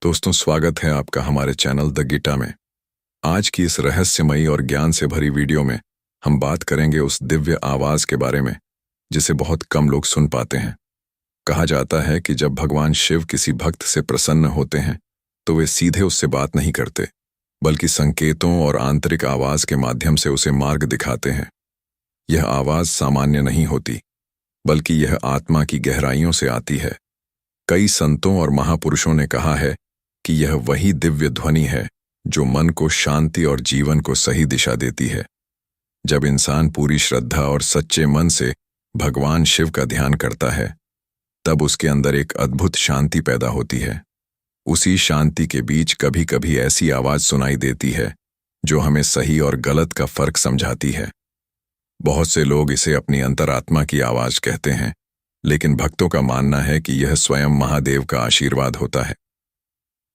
दोस्तों, स्वागत है आपका हमारे चैनल द गीता में। आज की इस रहस्यमयी और ज्ञान से भरी वीडियो में हम बात करेंगे उस दिव्य आवाज के बारे में जिसे बहुत कम लोग सुन पाते हैं। कहा जाता है कि जब भगवान शिव किसी भक्त से प्रसन्न होते हैं तो वे सीधे उससे बात नहीं करते, बल्कि संकेतों और आंतरिक आवाज के माध्यम से उसे मार्ग दिखाते हैं। यह आवाज सामान्य नहीं होती, बल्कि यह आत्मा की गहराइयों से आती है। कई संतों और महापुरुषों ने कहा है कि यह वही दिव्य ध्वनि है जो मन को शांति और जीवन को सही दिशा देती है। जब इंसान पूरी श्रद्धा और सच्चे मन से भगवान शिव का ध्यान करता है, तब उसके अंदर एक अद्भुत शांति पैदा होती है। उसी शांति के बीच कभी कभी ऐसी आवाज सुनाई देती है जो हमें सही और गलत का फर्क समझाती है। बहुत से लोग इसे अपनी अंतरात्मा की आवाज कहते हैं, लेकिन भक्तों का मानना है कि यह स्वयं महादेव का आशीर्वाद होता है।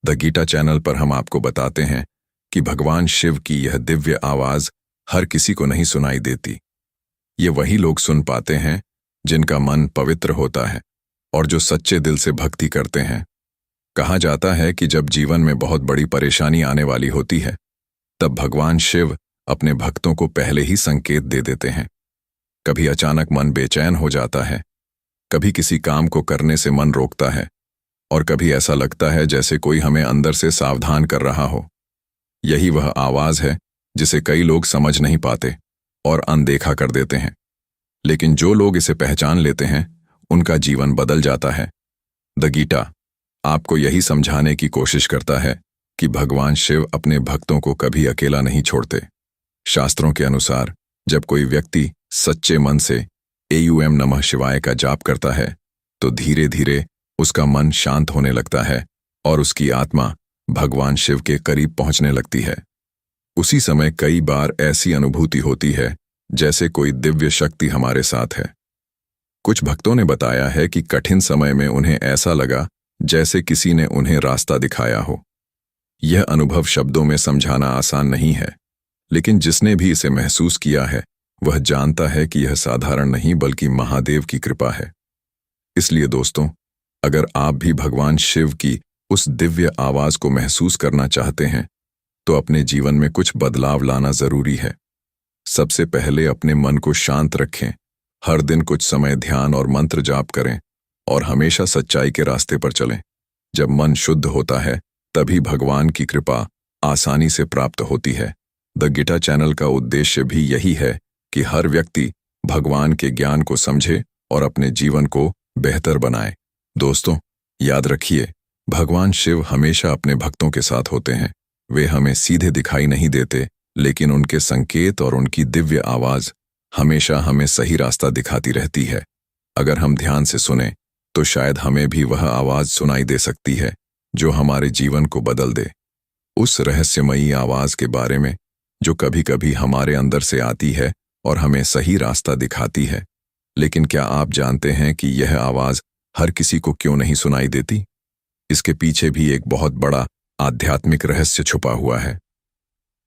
द गीता चैनल पर हम आपको बताते हैं कि भगवान शिव की यह दिव्य आवाज हर किसी को नहीं सुनाई देती। ये वही लोग सुन पाते हैं जिनका मन पवित्र होता है और जो सच्चे दिल से भक्ति करते हैं। कहा जाता है कि जब जीवन में बहुत बड़ी परेशानी आने वाली होती है, तब भगवान शिव अपने भक्तों को पहले ही संकेत दे देते हैं। कभी अचानक मन बेचैन हो जाता है, कभी किसी काम को करने से मन रोकता है, और कभी ऐसा लगता है जैसे कोई हमें अंदर से सावधान कर रहा हो। यही वह आवाज है जिसे कई लोग समझ नहीं पाते और अनदेखा कर देते हैं, लेकिन जो लोग इसे पहचान लेते हैं उनका जीवन बदल जाता है। द गीता आपको यही समझाने की कोशिश करता है कि भगवान शिव अपने भक्तों को कभी अकेला नहीं छोड़ते। शास्त्रों के अनुसार जब कोई व्यक्ति सच्चे मन से एयूएम नमः शिवाय का जाप करता है, तो धीरे धीरे उसका मन शांत होने लगता है और उसकी आत्मा भगवान शिव के करीब पहुंचने लगती है। उसी समय कई बार ऐसी अनुभूति होती है जैसे कोई दिव्य शक्ति हमारे साथ है। कुछ भक्तों ने बताया है कि कठिन समय में उन्हें ऐसा लगा जैसे किसी ने उन्हें रास्ता दिखाया हो। यह अनुभव शब्दों में समझाना आसान नहीं है, लेकिन जिसने भी इसे महसूस किया है वह जानता है कि यह साधारण नहीं बल्कि महादेव की कृपा है। इसलिए दोस्तों, अगर आप भी भगवान शिव की उस दिव्य आवाज को महसूस करना चाहते हैं, तो अपने जीवन में कुछ बदलाव लाना जरूरी है। सबसे पहले अपने मन को शांत रखें, हर दिन कुछ समय ध्यान और मंत्र जाप करें और हमेशा सच्चाई के रास्ते पर चलें। जब मन शुद्ध होता है, तभी भगवान की कृपा आसानी से प्राप्त होती है। द गीता चैनल का उद्देश्य भी यही है कि हर व्यक्ति भगवान के ज्ञान को समझे और अपने जीवन को बेहतर बनाए। दोस्तों, याद रखिए, भगवान शिव हमेशा अपने भक्तों के साथ होते हैं। वे हमें सीधे दिखाई नहीं देते, लेकिन उनके संकेत और उनकी दिव्य आवाज हमेशा हमें सही रास्ता दिखाती रहती है। अगर हम ध्यान से सुने तो शायद हमें भी वह आवाज सुनाई दे सकती है जो हमारे जीवन को बदल दे। उस रहस्यमयी आवाज के बारे में जो कभी कभी हमारे अंदर से आती है और हमें सही रास्ता दिखाती है। लेकिन क्या आप जानते हैं कि यह आवाज हर किसी को क्यों नहीं सुनाई देती? इसके पीछे भी एक बहुत बड़ा आध्यात्मिक रहस्य छुपा हुआ है।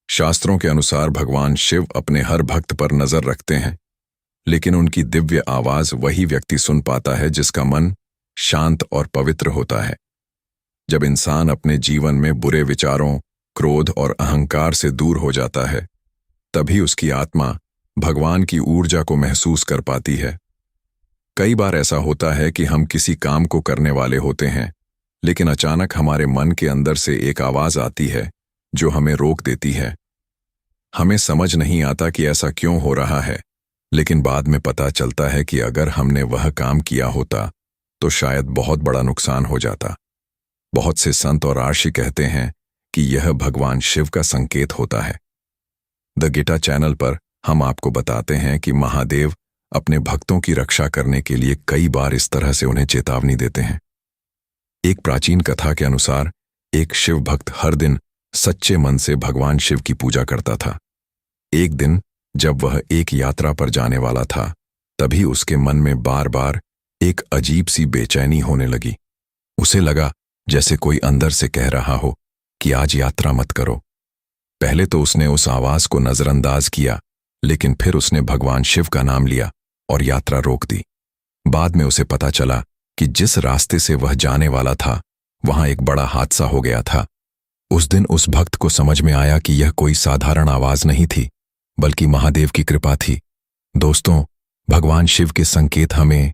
शास्त्रों के अनुसार भगवान शिव अपने हर भक्त पर नजर रखते हैं, लेकिन उनकी दिव्य आवाज वही व्यक्ति सुन पाता है जिसका मन शांत और पवित्र होता है। जब इंसान अपने जीवन में बुरे विचारों, क्रोध और अहंकार से दूर हो जाता है, तभी उसकी आत्मा भगवान की ऊर्जा को महसूस कर पाती है। कई बार ऐसा होता है कि हम किसी काम को करने वाले होते हैं, लेकिन अचानक हमारे मन के अंदर से एक आवाज आती है जो हमें रोक देती है। हमें समझ नहीं आता कि ऐसा क्यों हो रहा है, लेकिन बाद में पता चलता है कि अगर हमने वह काम किया होता तो शायद बहुत बड़ा नुकसान हो जाता। बहुत से संत और ऋषि कहते हैं कि यह भगवान शिव का संकेत होता है। द गीता चैनल पर हम आपको बताते हैं कि महादेव अपने भक्तों की रक्षा करने के लिए कई बार इस तरह से उन्हें चेतावनी देते हैं। एक प्राचीन कथा के अनुसार एक शिव भक्त हर दिन सच्चे मन से भगवान शिव की पूजा करता था। एक दिन जब वह एक यात्रा पर जाने वाला था, तभी उसके मन में बार बार एक अजीब सी बेचैनी होने लगी। उसे लगा जैसे कोई अंदर से कह रहा हो कि आज यात्रा मत करो। पहले तो उसने उस आवाज को नजरअंदाज किया, लेकिन फिर उसने भगवान शिव का नाम लिया और यात्रा रोक दी। बाद में उसे पता चला कि जिस रास्ते से वह जाने वाला था वहां एक बड़ा हादसा हो गया था। उस दिन उस भक्त को समझ में आया कि यह कोई साधारण आवाज नहीं थी, बल्कि महादेव की कृपा थी। दोस्तों, भगवान शिव के संकेत हमें